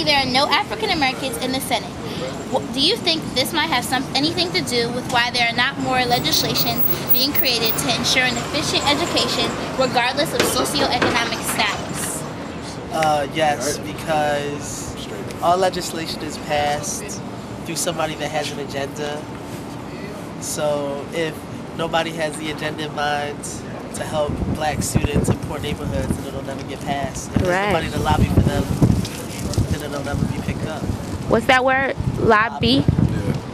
Currently, there are no African Americans in the Senate. Do you think this might have anything to do with why there are not more legislation being created to ensure an efficient education regardless of socioeconomic status? Yes, because all legislation is passed through somebody that has an agenda. So if nobody has the agenda in mind to help black students in poor neighborhoods, then it'll never get passed. If there's nobody to lobby for them, then it'll never be picked up. What's that word? Lobby?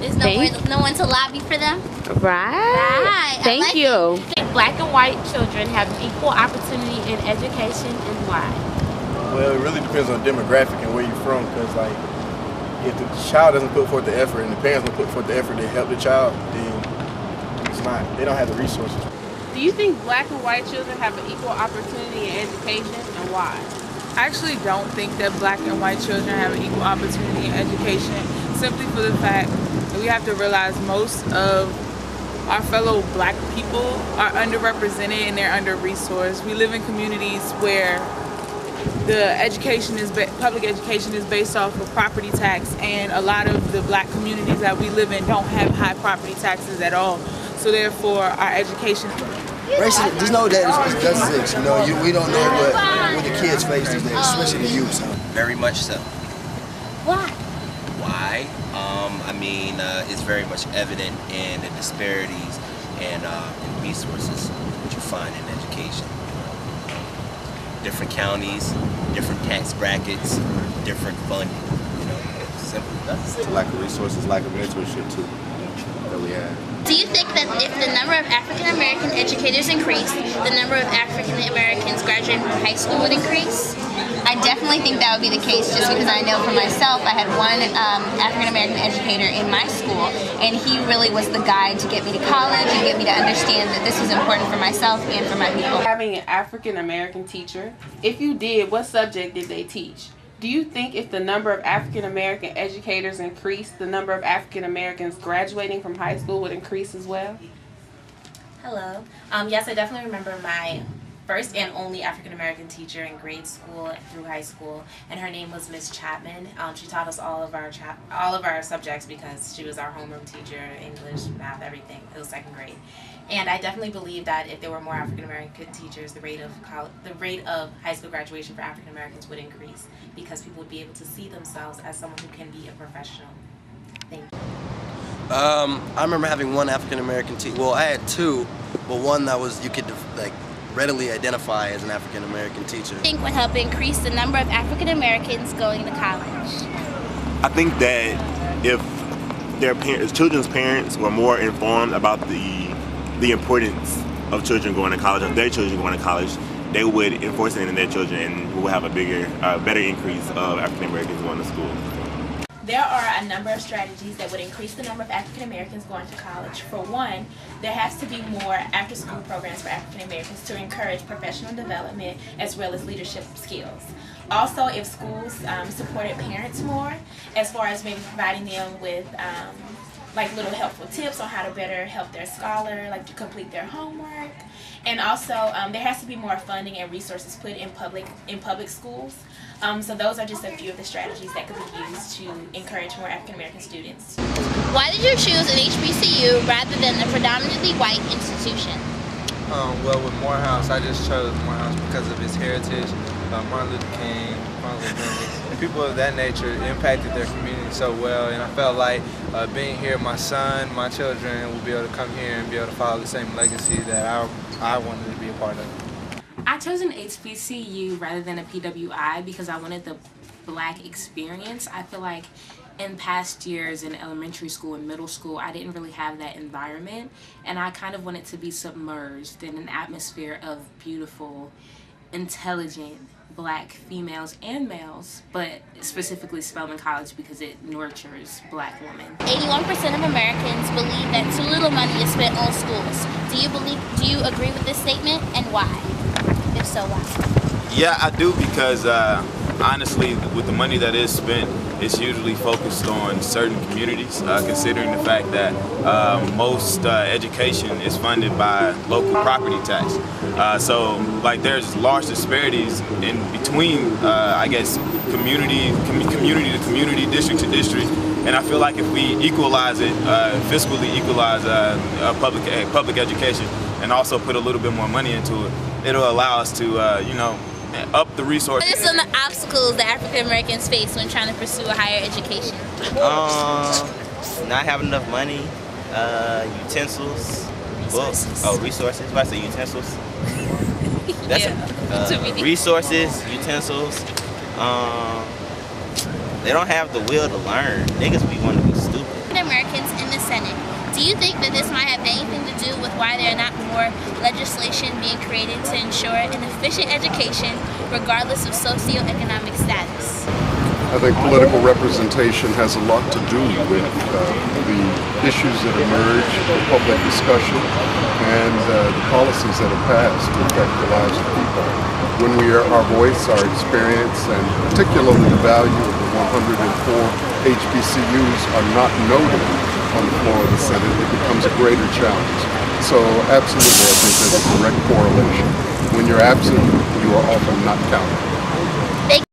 There's no one to lobby for them? Right. Thank you. Black and white children have equal opportunity in education, and why? Well, it really depends on demographic and where you're from, because like if the child doesn't put forth the effort and the parents don't put forth the effort to help the child, then it's not, they don't have the resources. Do you think black and white children have an equal opportunity in education, and why? I actually don't think that black and white children have an equal opportunity in education, simply for the fact that we have to realize most of our fellow black people are underrepresented and they're under-resourced. We live in communities where the public education is based off of property tax, and a lot of the black communities that we live in don't have high property taxes at all. So therefore, our education. Racism, just know that it does exist. You know, we don't know what the kids face these days, especially the youth. Very much so. Why? Why? I mean, it's very much evident in the disparities and in resources that you find in education. Different counties, different tax brackets, different funding. You know, simple. That's it. Lack of resources, lack of mentorship too, that we have. Do you think that if the number of African American educators increased, the number of African Americans graduating from high school would increase? I definitely think that would be the case, just because I know for myself, I had one African American educator in my school, and he really was the guide to get me to college and get me to understand that this was important for myself and for my people. Having an African American teacher, if you did, what subject did they teach? Do you think if the number of African American educators increased, the number of African Americans graduating from high school would increase as well? Hello. Yes, I definitely remember my first and only African American teacher in grade school through high school, and her name was Miss Chapman. She taught us all of our subjects because she was our homeroom teacher, English, math, everything. It was second grade. And I definitely believe that if there were more African American teachers, the rate of high school graduation for African Americans would increase, because people would be able to see themselves as someone who can be a professional. Thank you. I remember having one African American teacher. Well, I had two, but one that was you could readily identify as an African American teacher. I think would help increase the number of African Americans going to college. I think that if children's parents were more informed about the importance of children going to college, of their children going to college, they would enforce it in their children, and we would have a better increase of African Americans going to school. There are a number of strategies that would increase the number of African Americans going to college. For one, there has to be more after-school programs for African Americans to encourage professional development as well as leadership skills. Also, if schools supported parents more, as far as maybe providing them with like little helpful tips on how to better help their scholar, like to complete their homework. And also, there has to be more funding and resources put in public schools. So those are just a few of the strategies that could be used to encourage more African American students. Why did you choose an HBCU rather than a predominantly white institution? Well, with Morehouse, I just chose Morehouse because of its heritage. Martin Luther King, Martin Luther King, and people of that nature impacted their community so well, and I felt like being here, my son, my children will be able to come here and be able to follow the same legacy that I wanted to be a part of. I chose an HBCU rather than a PWI because I wanted the Black experience. I feel like in past years in elementary school and middle school, I didn't really have that environment, and I kind of wanted to be submerged in an atmosphere of beautiful, intelligent Black females and males, but specifically Spelman College because it nurtures Black women. 81% of Americans believe that too little money is spent on schools. Do you agree with this statement, and why? If so, why? Yeah, I do, because honestly, with the money that is spent, it's usually focused on certain communities, considering the fact that most education is funded by local property tax. So like there's large disparities in between, I guess, community to community, district to district. And I feel like if we equalize it, fiscally equalize public education, and also put a little bit more money into it, it'll allow us to, you know, up the resources. What are some of the obstacles that African Americans face when trying to pursue a higher education? Not having enough money, utensils, books, resources. Why I say utensils? That's resources, utensils. They don't have the will to learn. Niggas be wanting to be stupid. Americans in the Senate. Do you think that this might have anything to do with why there are not more legislation being created to ensure an efficient education regardless of socioeconomic status? I think political representation has a lot to do with the issues that emerge, the public discussion, and the policies that are passed to affect the lives of people. When our voice, our experience, and particularly the value of the 104 HBCUs are not noted on the floor of the Senate, it becomes a greater challenge. So absolutely, I think there's a direct correlation. When you're absent, you are often not counted.